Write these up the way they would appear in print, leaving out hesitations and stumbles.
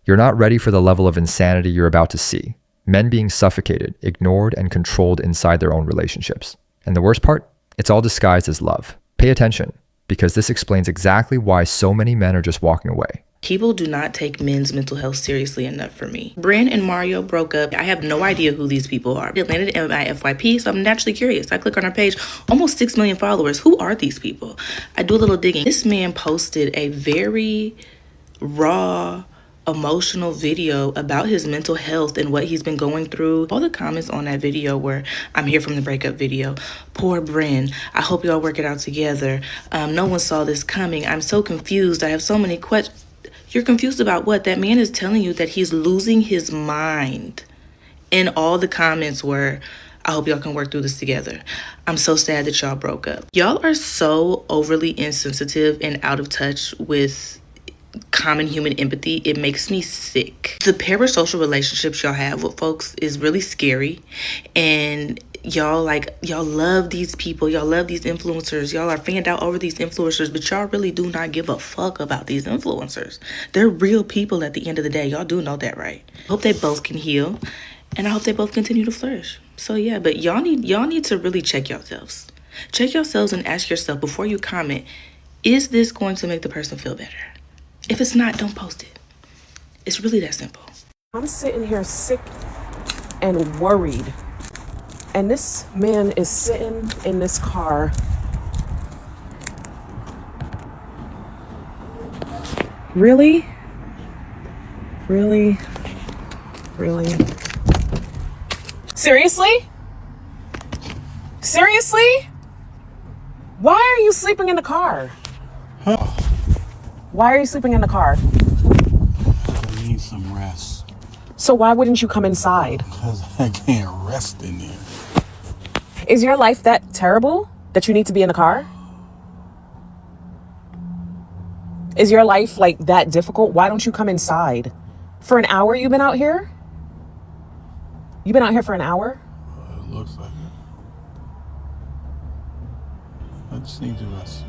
You're not ready for the level of insanity you're about to see. Men being suffocated, ignored, and controlled inside their own relationships. And the worst part? It's all disguised as love. Pay attention, because this explains exactly why so many men are just walking away. People do not take men's mental health seriously enough for me. Bryn and Mario broke up. I have no idea who these people are. It landed in my FYP, so I'm naturally curious. I click on our page, almost 6 million followers. Who are these people? I do a little digging. This man posted a very raw, emotional video about his mental health and what he's been going through. All the comments on that video were, I'm here from the breakup video. Poor Bryn. I hope y'all work it out together. No one saw this coming. I'm so confused. I have so many questions. You're confused about what? That man is telling you that he's losing his mind. And all the comments were, I hope y'all can work through this together. I'm so sad that y'all broke up. Y'all are so overly insensitive and out of touch with common human empathy. It makes me sick. The parasocial relationships y'all have with folks is really scary. And y'all love these people. Y'all love these influencers. Y'all are fanned out over these influencers, but y'all really do not give a fuck about these influencers. They're real people at the end of the day. Y'all do know that, right? Hope they both can heal, and I hope they both continue to flourish. So yeah, but y'all need to really check yourselves. Check yourselves and ask yourself before you comment, is this going to make the person feel better? If it's not, don't post it. It's really that simple. I'm sitting here sick and worried. And this man is sitting in this car. Really? Really? Really? Seriously? Seriously? Why are you sleeping in the car? Huh? Why are you sleeping in the car? I need some rest. So why wouldn't you come inside? Because I can't rest in there. Is your life that terrible that you need to be in the car? Is your life like that difficult? Why don't you come inside? For an hour you've been out here? You've been out here for an hour? It looks like it. I just need to rest.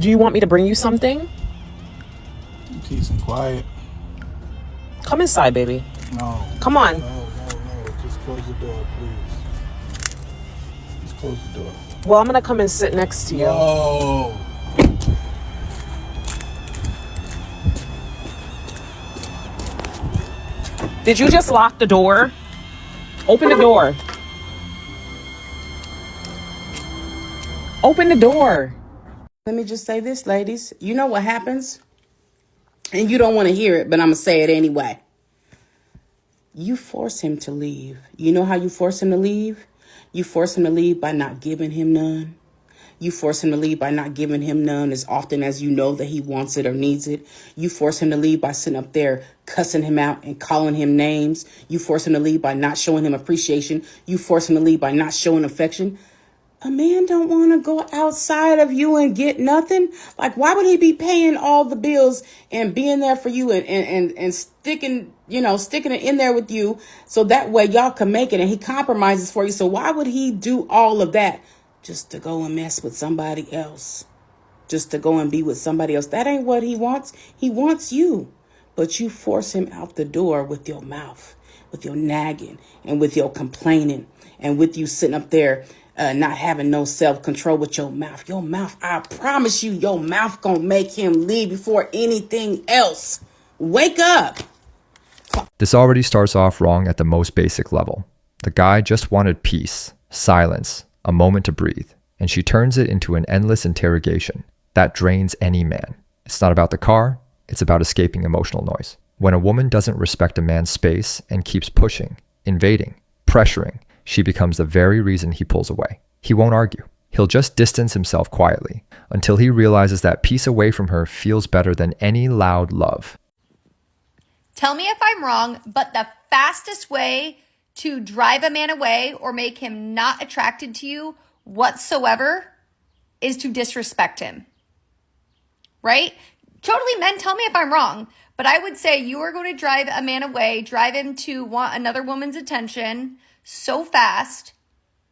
Do you want me to bring you something? Peace and quiet. Come inside, baby. No. Come on. No. Just close the door, please. Just close the door. Well, I'm going to come and sit next to you. No. Did you just lock the door? Open the door. Open the door. Let me just say this, ladies. You know what happens? And you don't want to hear it, but I'm going to say it anyway. You force him to leave. You know how you force him to leave? You force him to leave by not giving him none. You force him to leave by not giving him none as often as you know that he wants it or needs it. You force him to leave by sitting up there cussing him out and calling him names. You force him to leave by not showing him appreciation. You force him to leave by not showing affection. A man don't want to go outside of you and get nothing. Like, why would he be paying all the bills and being there for you and sticking it in there with you so that way y'all can make it, and he compromises for you. So why would he do all of that just to go and mess with somebody else? Just to go and be with somebody else? That ain't what he wants. He wants you. But you force him out the door with your mouth, with your nagging, and with your complaining, and with you sitting up there not having no self-control with your mouth. Your mouth, I promise you, your mouth gonna make him leave before anything else. Wake up. This already starts off wrong at the most basic level. The guy just wanted peace, silence, a moment to breathe, and she turns it into an endless interrogation. That drains any man. It's not about the car, it's about escaping emotional noise. When a woman doesn't respect a man's space and keeps pushing, invading, pressuring, she becomes the very reason he pulls away. He won't argue. He'll just distance himself quietly until he realizes that peace away from her feels better than any loud love. Tell me if I'm wrong, but the fastest way to drive a man away or make him not attracted to you whatsoever is to disrespect him. Right? Totally, men, tell me if I'm wrong, but I would say you are going to drive a man away, drive him to want another woman's attention so fast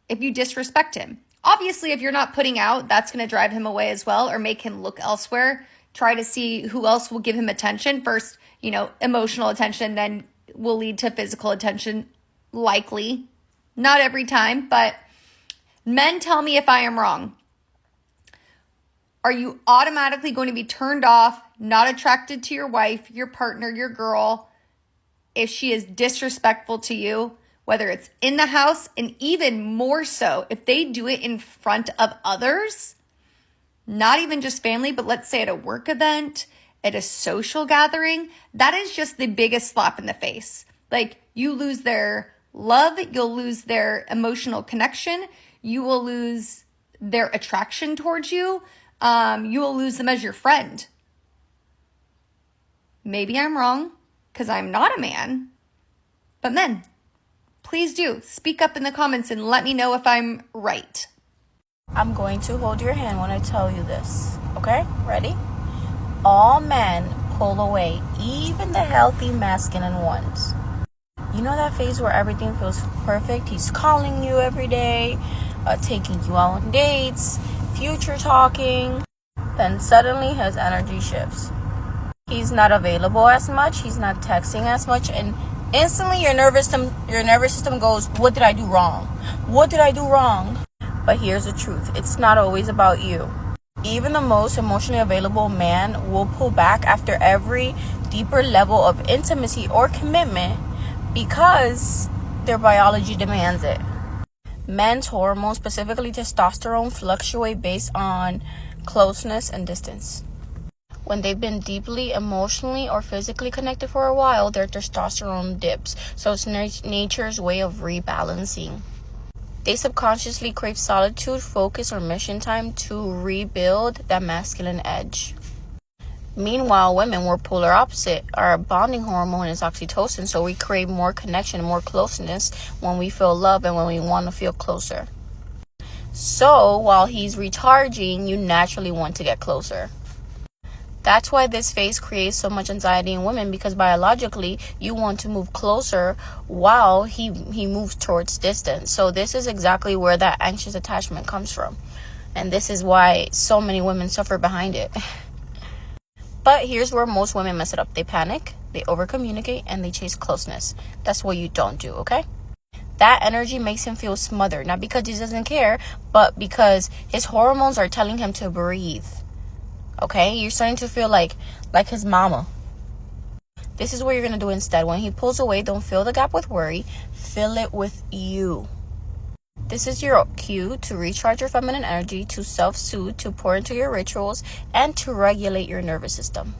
if you disrespect him. Obviously, if you're not putting out, that's going to drive him away as well or make him look elsewhere. try to see who else will give him attention. First, emotional attention, then will lead to physical attention, likely. Not every time, but men, tell me if I am wrong. Are you automatically going to be turned off, not attracted to your wife, your partner, your girl, if she is disrespectful to you, whether it's in the house, and even more so if they do it in front of others, not even just family, but let's say at a work event, at a social gathering? That is just the biggest slap in the face. Like, you lose their love, you'll lose their emotional connection, you will lose their attraction towards you, you will lose them as your friend. Maybe I'm wrong, because I'm not a man, but men, please do speak up in the comments and let me know if I'm right. I'm going to hold your hand when I tell you this. Okay? Ready? All men pull away, even the healthy masculine ones. You know that phase where everything feels perfect? He's calling you every day, taking you out on dates, future talking. Then suddenly his energy shifts. He's not available as much, he's not texting as much, and instantly your nervous system goes, what did I do wrong? What did I do wrong? But here's the truth. It's not always about you. Even the most emotionally available man will pull back after every deeper level of intimacy or commitment because their biology demands it. Men's hormones, specifically testosterone, fluctuate based on closeness and distance. When they've been deeply emotionally or physically connected for a while, their testosterone dips. So it's nature's way of rebalancing. They subconsciously crave solitude, focus, or mission time to rebuild that masculine edge. Meanwhile, women, we're polar opposite. Our bonding hormone is oxytocin, so we crave more connection, more closeness when we feel love and when we want to feel closer. So while he's recharging, you naturally want to get closer. That's why this phase creates so much anxiety in women, because biologically you want to move closer while he moves towards distance. So this is exactly where that anxious attachment comes from. And this is why so many women suffer behind it. But here's where most women mess it up. They panic, they over-communicate, and they chase closeness. That's what you don't do, okay? That energy makes him feel smothered, not because he doesn't care, but because his hormones are telling him to breathe. Okay, you're starting to feel like his mama. This is what you're going to do instead. When he pulls away, don't fill the gap with worry. Fill it with you. This is your cue to recharge your feminine energy, to self-soothe, to pour into your rituals, and to regulate your nervous system.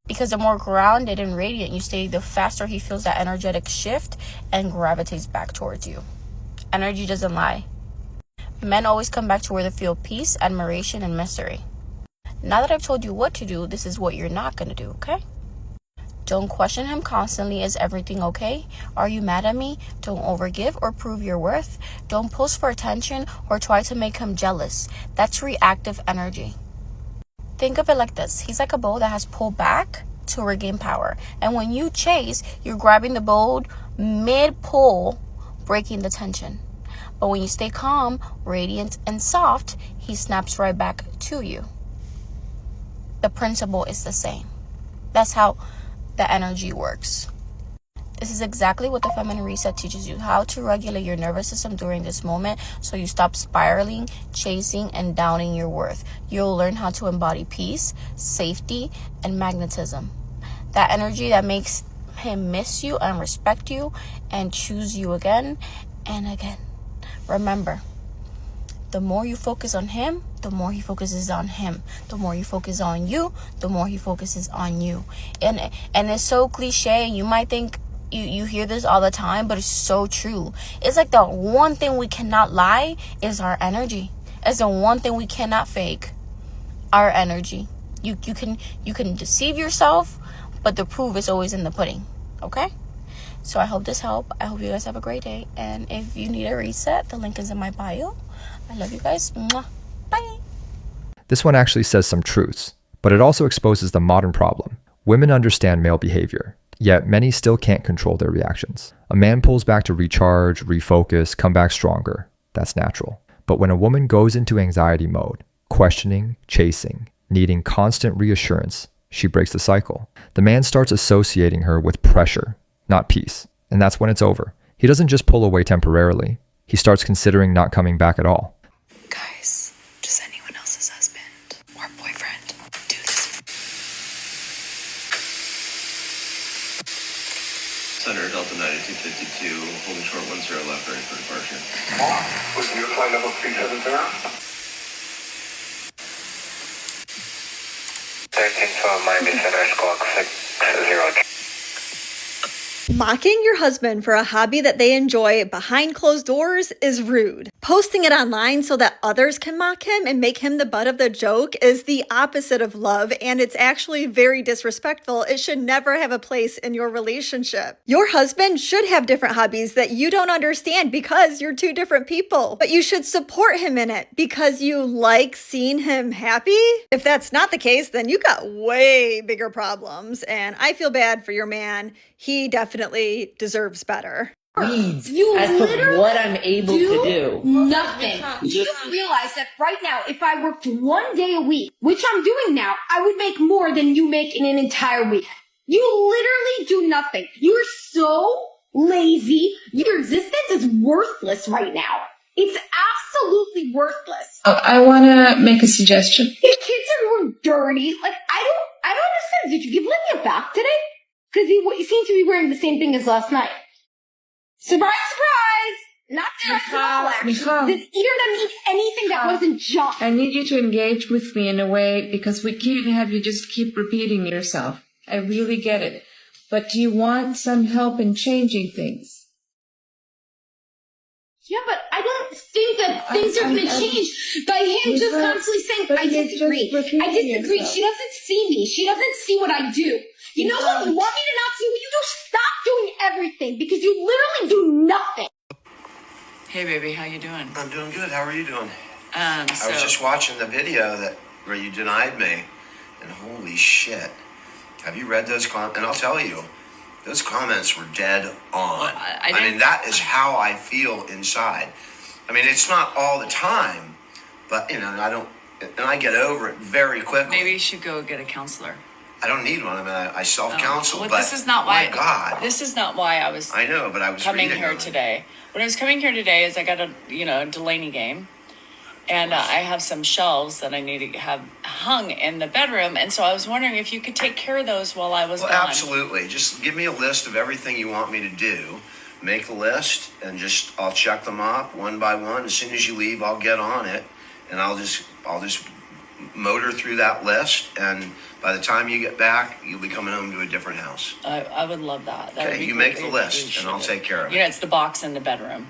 Because the more grounded and radiant you stay, the faster he feels that energetic shift and gravitates back towards you. Energy doesn't lie. Men always come back to where they feel peace, admiration, and mystery. Now that I've told you what to do, this is what you're not going to do, okay? Don't question him constantly. Is everything okay? Are you mad at me? Don't overgive or prove your worth. Don't post for attention or try to make him jealous. That's reactive energy. Think of it like this. He's like a bow that has pulled back to regain power. And when you chase, you're grabbing the bow mid-pull, breaking the tension. But when you stay calm, radiant, and soft, he snaps right back to you. The principle is the same. That's how the energy works. This is exactly what the Feminine Reset teaches you, how to regulate your nervous system during this moment so you stop spiraling, chasing, and doubting your worth. You'll learn how to embody peace, safety, and magnetism. That energy that makes him miss you and respect you and choose you again and again. Remember, the more you focus on him, the more he focuses on him. The more you focus on you, the more he focuses on you. And it's so cliche. You might think you hear this all the time, but it's so true. It's like the one thing we cannot lie is our energy. It's the one thing we cannot fake. Our energy. You can deceive yourself, but the proof is always in the pudding. Okay? So I hope this helped. I hope you guys have a great day. And if you need a reset, the link is in my bio. I love you guys. Mwah. Bye. This one actually says some truths, but it also exposes the modern problem. Women understand male behavior, yet many still can't control their reactions. A man pulls back to recharge, refocus, come back stronger. That's natural. But when a woman goes into anxiety mode, questioning, chasing, Needing constant reassurance, she breaks the cycle. The man starts associating her with pressure, not peace. And that's when it's over. He doesn't just pull away temporarily. He starts considering not coming back at all. Guys, does anyone else's husband or boyfriend do this? Center, Delta 9252, holding short 10 left, ready for departure. With you, flight level 370. 1312 Miami Center, squawk 60. Mocking your husband for a hobby that they enjoy behind closed doors is rude. Posting it online so that others can mock him and make him the butt of the joke is the opposite of love, and it's actually very disrespectful. It should never have a place in your relationship. Your husband should have different hobbies that you don't understand because you're two different people, but you should support him in it because you like seeing him happy. If that's not the case, then you got way bigger problems, and I feel bad for your man. He definitely deserves better. As to what I'm able to do. Nothing. You realize that right now, if I worked 1 day a week, which I'm doing now, I would make more than you make in an entire week. You literally do nothing. You're so lazy. Your existence is worthless right now. It's absolutely worthless. I want to make a suggestion. Your kids are dirty. Like, I don't understand. Did you give Lydia back today? Because he seems to be wearing the same thing as last night. Surprise, surprise! Not there at all, actually. Did either of them eat anything that wasn't junk? I need you to engage with me in a way because we can't have you just keep repeating yourself. I really get it. But do you want some help in changing things? Yeah, but I don't think that things are going to change by him just constantly saying, I disagree. I disagree. She doesn't see me. She doesn't see what I do. You know what? You want me to not see what you do? Stop doing everything because you literally do nothing. Hey, baby, how you doing? I'm doing good. How are you doing? I was just watching the video where you denied me, and holy shit. Have you read those comments? And I'll tell you, those comments were dead on. Well, I mean, that is how I feel inside. I mean, it's not all the time, but, and I get over it very quickly. Maybe you should go get a counselor. I don't need one. I mean, I self-counsel, well, but this is not why. My God. This is not why I was. I know, but I was coming reading here today. When I was coming here today, is I got a Delaney game, and I have some shelves that I need to have hung in the bedroom, and so I was wondering if you could take care of those while I was gone. Absolutely. Just give me a list of everything you want me to do. Make the list, and I'll check them off one by one. As soon as you leave, I'll get on it, and I'll just motor through that list, and by the time you get back, you'll be coming home to a different house. I would love that. Okay, you make the list, and I'll take care of it. It's the box in the bedroom.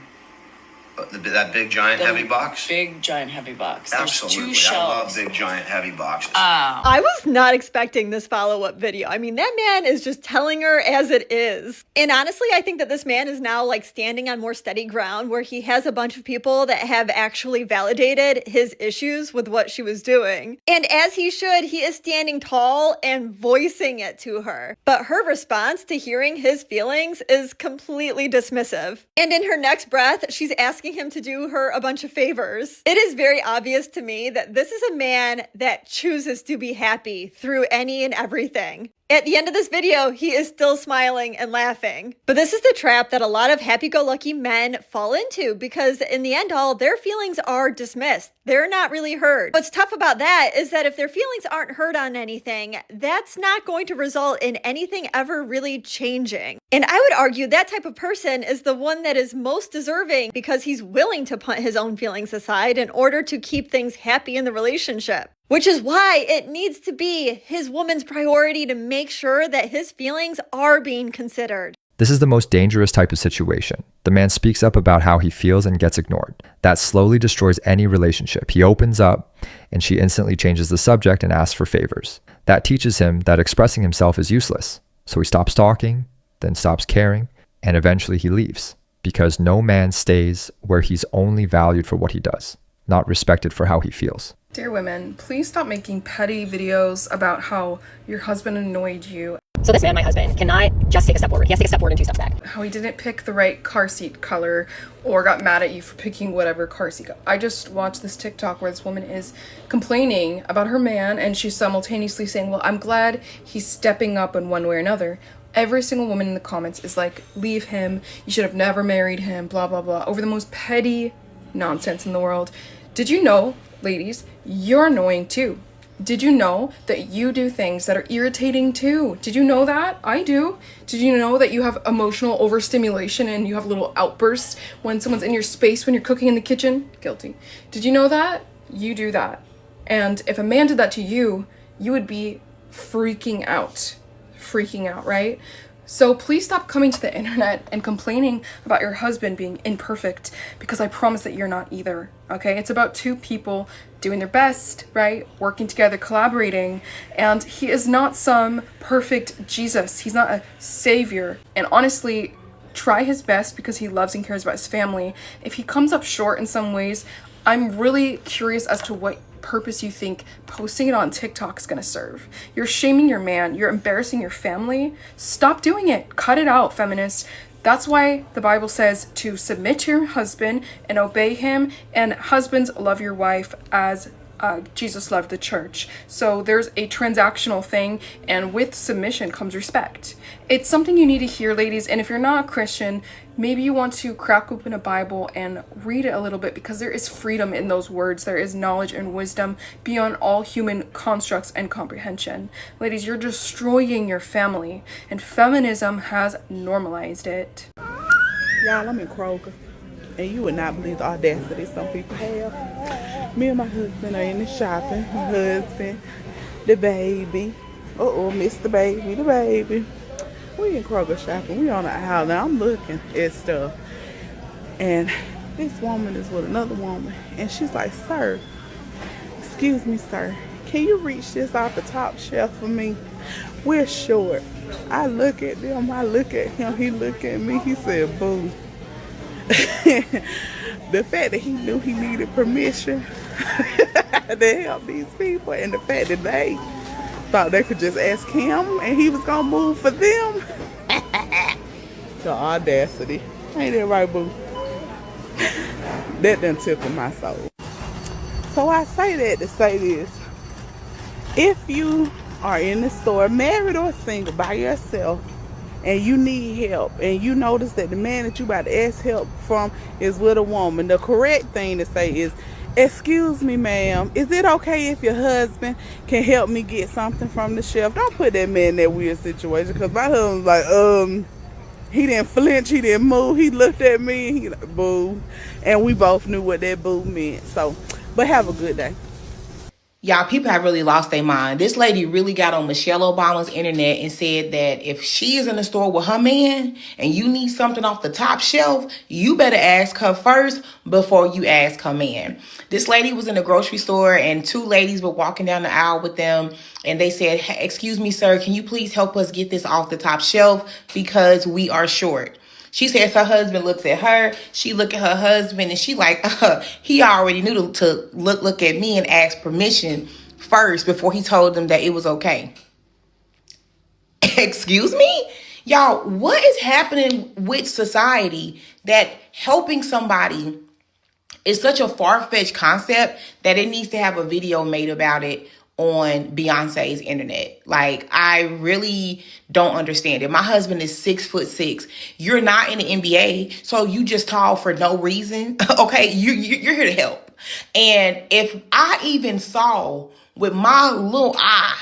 That big, giant, heavy box? Big, giant, heavy box. Absolutely. There's 2 shelves. I love big, giant, heavy boxes. I was not expecting this follow-up video. I mean, that man is just telling her as it is. And honestly, I think that this man is now like standing on more steady ground where he has a bunch of people that have actually validated his issues with what she was doing. And as he should, he is standing tall and voicing it to her. But her response to hearing his feelings is completely dismissive. And in her next breath, she's asking him to do her a bunch of favors. It is very obvious to me that this is a man that chooses to be happy through any and everything. At the end of this video, he is still smiling and laughing. But this is the trap that a lot of happy-go-lucky men fall into because in the end all, their feelings are dismissed. They're not really heard. What's tough about that is that if their feelings aren't heard on anything, that's not going to result in anything ever really changing. And I would argue that type of person is the one that is most deserving because he's willing to put his own feelings aside in order to keep things happy in the relationship. Which is why it needs to be his woman's priority to make sure that his feelings are being considered. This is the most dangerous type of situation. The man speaks up about how he feels and gets ignored. That slowly destroys any relationship. He opens up, and she instantly changes the subject and asks for favors. That teaches him that expressing himself is useless. So he stops talking, then stops caring, and eventually he leaves. Because no man stays where he's only valued for what he does, not respected for how he feels. Dear women, please stop making petty videos about how your husband annoyed you. So this man, my husband, cannot just take a step forward. He has to take a step forward and 2 steps back. How he didn't pick the right car seat color or got mad at you for picking whatever car seat. I just watched this TikTok where this woman is complaining about her man and she's simultaneously saying, well, I'm glad he's stepping up in one way or another. Every single woman in the comments is like, leave him, you should have never married him, blah, blah, blah, over the most petty nonsense in the world. Did you know, ladies, you're annoying too? Did you know that you do things that are irritating too? Did you know that? I do. Did you know that you have emotional overstimulation and you have little outbursts when someone's in your space when you're cooking in the kitchen? Guilty. Did you know that? You do that. And if a man did that to you, you would be freaking out. Freaking out, right? So please stop coming to the internet and complaining about your husband being imperfect, because I promise that you're not either, okay? It's about 2 people doing their best, right? Working together, collaborating, and he is not some perfect Jesus. He's not a savior. And honestly, try his best because he loves and cares about his family. If he comes up short in some ways, I'm really curious as to what purpose you think posting it on TikTok is going to serve. You're shaming your man. You're embarrassing your family. Stop doing it. Cut it out, feminists. That's why the Bible says to submit to your husband and obey him, and husbands, love your wife as Jesus loved the church. So there's a transactional thing, and with submission comes respect. It's something you need to hear, ladies, and if you're not a Christian, maybe you want to crack open a Bible and read it a little bit, because there is freedom in those words. There is knowledge and wisdom beyond all human constructs and comprehension. Ladies, you're destroying your family, and feminism has normalized it. Y'all, I'm in Kroger, and you would not believe the audacity some people have. Me and my husband are in the shopping. My husband, the baby. Mr. Baby, the baby. We in Kroger shopping. We on the aisle now. I'm looking at stuff. And this woman is with another woman. And she's like, sir, excuse me, sir, can you reach this off the top shelf for me? We're short. I look at them. I look at him. He look at me. He said, boo. The fact that he knew he needed permission to help these people, and the fact that they thought they could just ask him and he was gonna move for them. The audacity. Ain't that right, boo? That done tickled my soul. So I say that to say this. If you are in the store, married or single, by yourself, and you need help, and you notice that the man that you about to ask help from is with a woman, the correct thing to say is, excuse me, ma'am, is it okay if your husband can help me get something from the shelf? Don't put that man in that weird situation, because my husband's like, he didn't flinch, he didn't move, he looked at me, and he like, boo. And we both knew what that boo meant. So, but have a good day. Y'all, people have really lost their mind. This lady really got on Michelle Obama's internet and said that if she is in the store with her man and you need something off the top shelf, you better ask her first before you ask her man. This lady was in the grocery store and 2 ladies were walking down the aisle with them, and they said, hey, excuse me, sir, can you please help us get this off the top shelf because we are short? She says her husband looks at her, she look at her husband, and she like, he already knew to look at me and ask permission first before he told them that it was okay. Excuse me? Y'all, what is happening with society that helping somebody is such a far-fetched concept that it needs to have a video made about it on Beyonce's internet? Like, I really don't understand it. My husband is 6'6". You're not in the NBA, so you just tall for no reason. Okay, you're here to help. And if I even saw with my little eye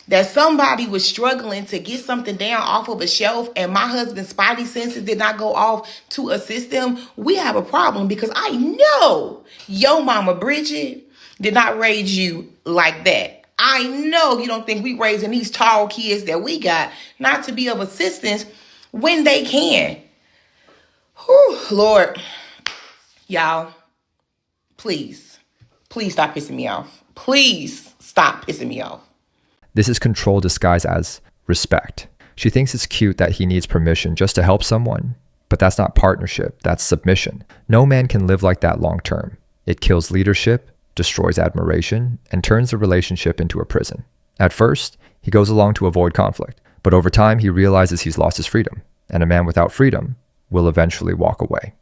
that somebody was struggling to get something down off of a shelf and my husband's spidey senses did not go off to assist them, we have a problem, because I know your mama Bridget did not raise you like that. I know you don't think we raising these tall kids that we got not to be of assistance when they can. Whew, Lord. Y'all, please stop pissing me off. Please stop pissing me off. This is control disguised as respect. She thinks it's cute that he needs permission just to help someone, but that's not partnership, that's submission. No man can live like that long term. It kills leadership, destroys admiration, and turns the relationship into a prison. At first, he goes along to avoid conflict, But over time, he realizes he's lost his freedom, and a man without freedom will eventually walk away.